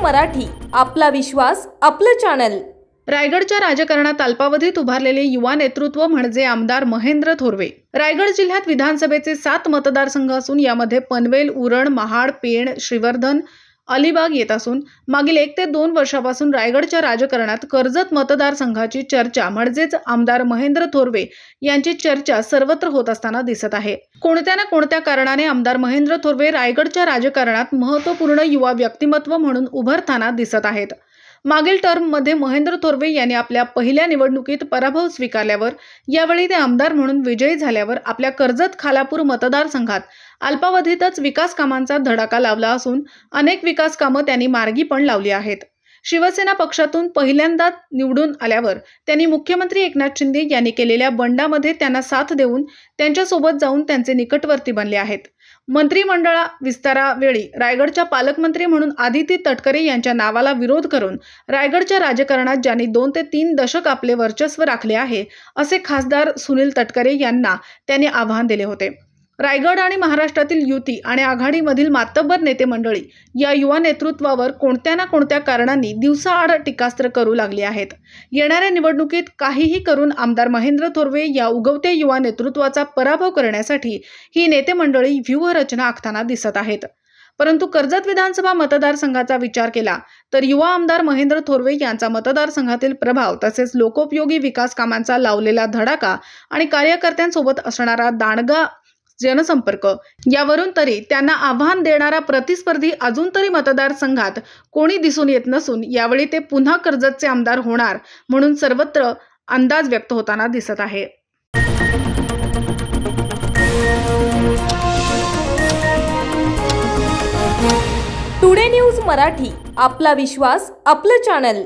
मराठी, आपला विश्वास, आपलं चॅनल। रायगडच्या राजकारणात अल्पावधीत उभारलेले युवा नेतृत्व म्हणजे आमदार महेंद्र थोरवे। रायगड जिल्ह्यात विधानसभेचे 7 मतदारसंघ असून यामध्ये पनवेल, उरण, महाड, पेण, श्रीवर्धन, अलिबाग येत असून मागील 1 ते 2 वर्षापासून रायगडच्या राजकारणात कर्जत मतदारसंघाची चर्चा म्हणजेच आमदार महेंद्र थोरवे यांची चर्चा सर्वत्र होत असताना दिसत आहे। कोणत्या ना कोणत्या कारणाने आमदार महेंद्र थोरवे रायगडच्या राजकारणात महत्त्वपूर्ण युवा व्यक्तिमत्व म्हणून उभरताना दिसत आहेत। मागील टर्ममध्ये महेंद्र थोरवे यांनी आपल्या पहिल्या निवडणुकीत पराभव स्वीकारल्यावर यावेळी ते आमदार म्हणून विजयी झाल्यावर आपल्या कर्जत खालापूर मतदारसंघात अल्पावधीतच विकास कामांचा धडाका लावला असून अनेक विकास कामं त्यांनी मार्गी पण लावली आहेत। शिवसेना पक्षातून पहिल्यांदा निवडून आल्यावर त्यांनी मुख्यमंत्री एकनाथ शिंदे यांनी केलेल्या बंडामध्ये त्यांना साथ देऊन त्यांच्यासोबत जाऊन त्यांचे निकटवर्ती बनले आहेत। मंत्रिमंडळ विस्तारावेळी रायगडच्या पालकमंत्री म्हणून आदिती तटकरे यांच्या नावाला विरोध करून रायगडच्या राजकारणात ज्यांनी 2 ते 3 दशक आपले वर्चस्व राखले आहे असे खासदार सुनील तटकरे यांना त्यांनी आव्हान दिले होते। रायगड आणि महाराष्ट्रातील युती आणि आघाडीमधील मातब्बर नेते मंडळी या युवा नेतृत्वावर कोणत्या ना कोणत्या कारणांनी दिवसाआड टीकास्त्र करू लागली आहेत। येणाऱ्या निवडणुकीत काहीही करून आमदार महेंद्र थोरवे या उगवत्या युवा नेतृत्वाचा पराभव करण्यासाठी ही नेते मंडळी व्यूहरचना आखताना दिसत आहेत। परंतु कर्जत विधानसभा मतदारसंघाचा विचार केला तर युवा आमदार महेंद्र थोरवे यांचा मतदारसंघातील प्रभाव तसेच लोकोपयोगी विकास कामांचा लावलेला धडाका आणि कार्यकर्त्यांसोबत असणारा दांडगा जनसंपर्क यावरून तरी त्यांना आव्हान देणारा प्रतिस्पर्धी अजून तरी मतदारसंघात कोणी दिसून येत नसून यावेळी ते पुन्हा कर्जतचे आमदार होणार म्हणून सर्वत्र अंदाज व्यक्त होताना दिसत आहे। टुडे न्यूज मराठी, आपला विश्वास, आपलं चॅनल।